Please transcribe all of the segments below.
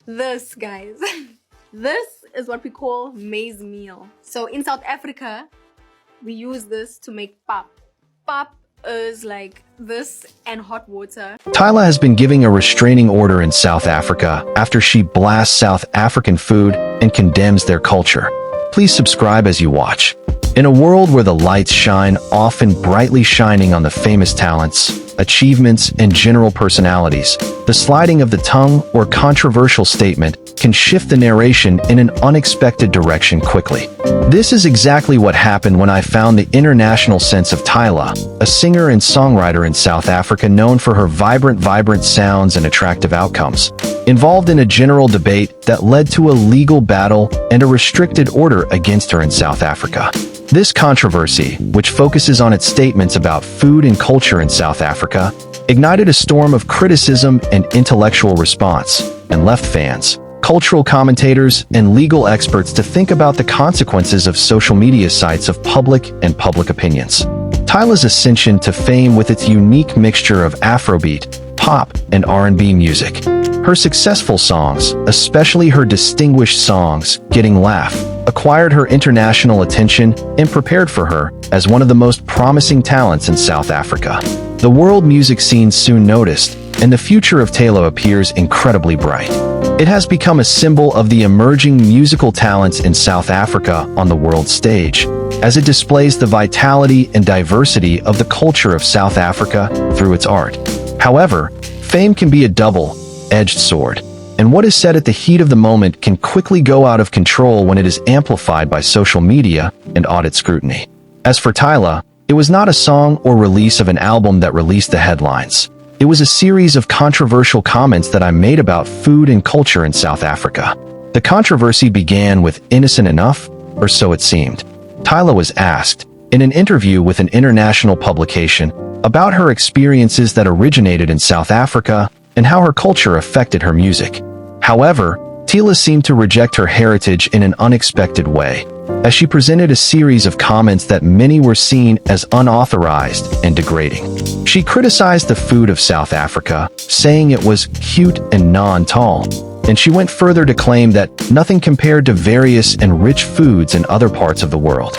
This, guys. This is what we call maize meal. So in South Africa, we use this to make pap. Pap is like this and hot water. Tyla has been giving a restraining order in South Africa after she blasts South African food and condemns their culture. Please subscribe as you watch. In a world where the lights shine, often brightly shining on the famous talents, achievements, and general personalities, the sliding of the tongue or controversial statement can shift the narration in an unexpected direction quickly. This is exactly what happened when I found the international sense of Tyla, a singer and songwriter in South Africa known for her vibrant sounds and attractive outcomes, involved in a general debate that led to a legal battle and a restricted order against her in South Africa. This controversy, which focuses on its statements about food and culture in South Africa, ignited a storm of criticism and intellectual response, and left fans, cultural commentators, and legal experts to think about the consequences of social media sites of public opinions. Tyla's ascension to fame with its unique mixture of Afrobeat, pop, and R&B music. Her successful songs, especially her distinguished songs, Getting Laugh, acquired her international attention and prepared for her as one of the most promising talents in South Africa. The world music scene soon noticed, and the future of Tyla appears incredibly bright. It has become a symbol of the emerging musical talents in South Africa on the world stage, as it displays the vitality and diversity of the culture of South Africa through its art. However, fame can be a double-edged sword, and what is said at the heat of the moment can quickly go out of control when it is amplified by social media and audit scrutiny. As for Tyla, it was not a song or release of an album that released the headlines. It was a series of controversial comments that I made about food and culture in South Africa. The controversy began with innocent enough, or so it seemed. Tyla was asked, in an interview with an international publication, about her experiences that originated in South Africa and how her culture affected her music. However, Tyla seemed to reject her heritage in an unexpected way, as she presented a series of comments that many were seen as unauthorized and degrading. She criticized the food of South Africa, saying it was cute and non-tall, and she went further to claim that nothing compared to various and rich foods in other parts of the world.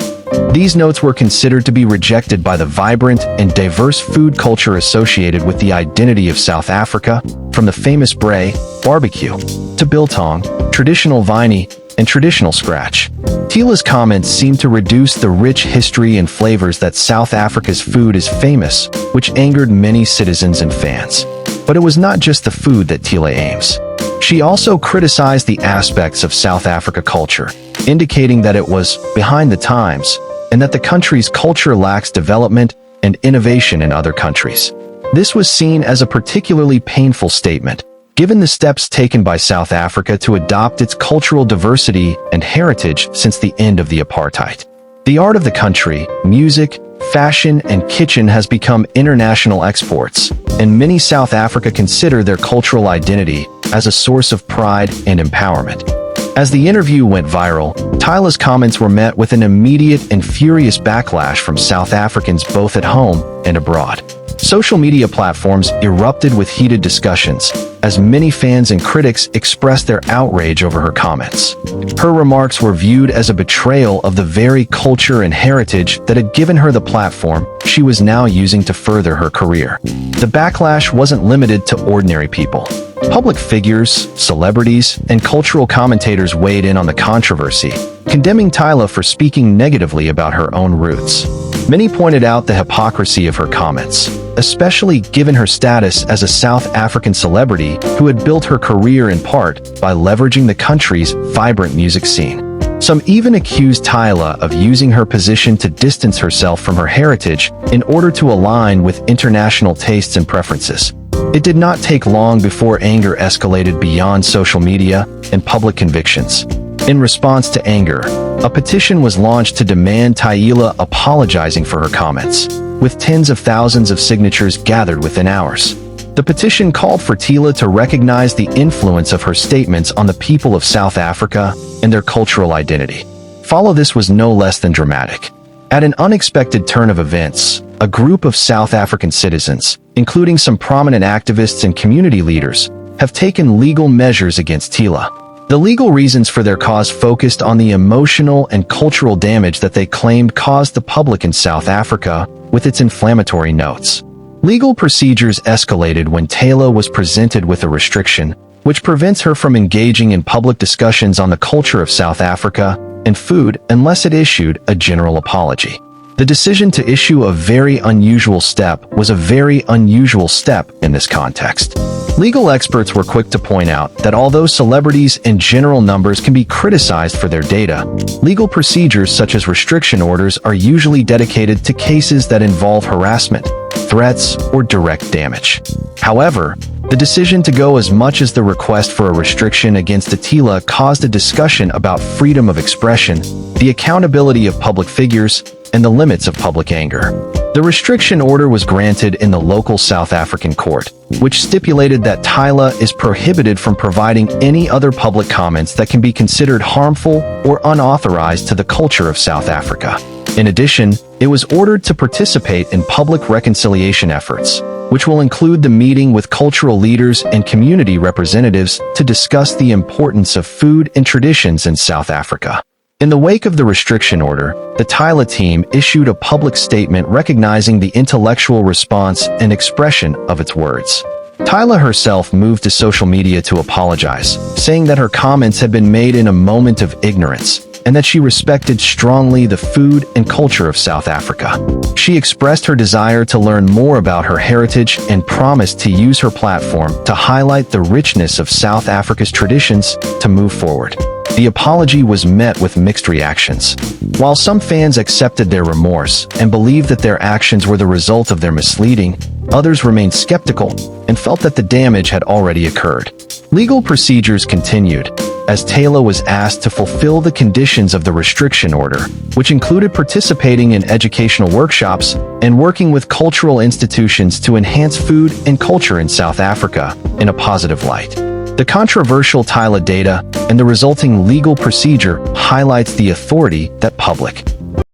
These notes were considered to be rejected by the vibrant and diverse food culture associated with the identity of South Africa, from the famous braai, barbecue, to biltong, traditional viney, and traditional scratch. Tyla's comments seem to reduce the rich history and flavors that South Africa's food is famous, which angered many citizens and fans. But it was not just the food that Tyla aims. She also criticized the aspects of South Africa culture, indicating that it was behind the times, and that the country's culture lacks development and innovation in other countries. This was seen as a particularly painful statement, given the steps taken by South Africa to adopt its cultural diversity and heritage since the end of the apartheid. The art of the country, music, fashion, and kitchen has become international exports, and many South Africa consider their cultural identity as a source of pride and empowerment. As the interview went viral, Tyla's comments were met with an immediate and furious backlash from South Africans both at home and abroad. Social media platforms erupted with heated discussions, as many fans and critics expressed their outrage over her comments. Her remarks were viewed as a betrayal of the very culture and heritage that had given her the platform she was now using to further her career. The backlash wasn't limited to ordinary people. Public figures, celebrities, and cultural commentators weighed in on the controversy, condemning Tyla for speaking negatively about her own roots. Many pointed out the hypocrisy of her comments, especially given her status as a South African celebrity who had built her career in part by leveraging the country's vibrant music scene. Some even accused Tyla of using her position to distance herself from her heritage in order to align with international tastes and preferences. It did not take long before anger escalated beyond social media and public convictions. In response to anger, a petition was launched to demand Tyla apologizing for her comments, with tens of thousands of signatures gathered within hours. The petition called for Tyla to recognize the influence of her statements on the people of South Africa and their cultural identity. Follow this was no less than dramatic. At an unexpected turn of events, a group of South African citizens, including some prominent activists and community leaders, have taken legal measures against Tyla. The legal reasons for their cause focused on the emotional and cultural damage that they claimed caused the public in South Africa with its inflammatory notes. Legal procedures escalated when Tyla was presented with a restriction, which prevents her from engaging in public discussions on the culture of South Africa and food unless it issued a general apology. The decision to issue a very unusual step was a very unusual step in this context. Legal experts were quick to point out that although celebrities and general numbers can be criticized for their data, legal procedures such as restriction orders are usually dedicated to cases that involve harassment, threats, or direct damage. However, the decision to go as much as the request for a restriction against Tyla caused a discussion about freedom of expression, the accountability of public figures, and the limits of public anger. The restriction order was granted in the local South African court, which stipulated that Tyla is prohibited from providing any other public comments that can be considered harmful or unauthorized to the culture of South Africa. In addition, it was ordered to participate in public reconciliation efforts, which will include the meeting with cultural leaders and community representatives to discuss the importance of food and traditions in South Africa. In the wake of the restriction order, the Tyla team issued a public statement recognizing the intellectual response and expression of its words. Tyla herself moved to social media to apologize, saying that her comments had been made in a moment of ignorance and that she respected strongly the food and culture of South Africa. She expressed her desire to learn more about her heritage and promised to use her platform to highlight the richness of South Africa's traditions to move forward. The apology was met with mixed reactions. While some fans accepted their remorse and believed that their actions were the result of their misleading, others remained skeptical and felt that the damage had already occurred. Legal procedures continued, as Tyla was asked to fulfill the conditions of the restriction order, which included participating in educational workshops and working with cultural institutions to enhance food and culture in South Africa in a positive light. The controversial Tyla data and the resulting legal procedure highlights the authority that public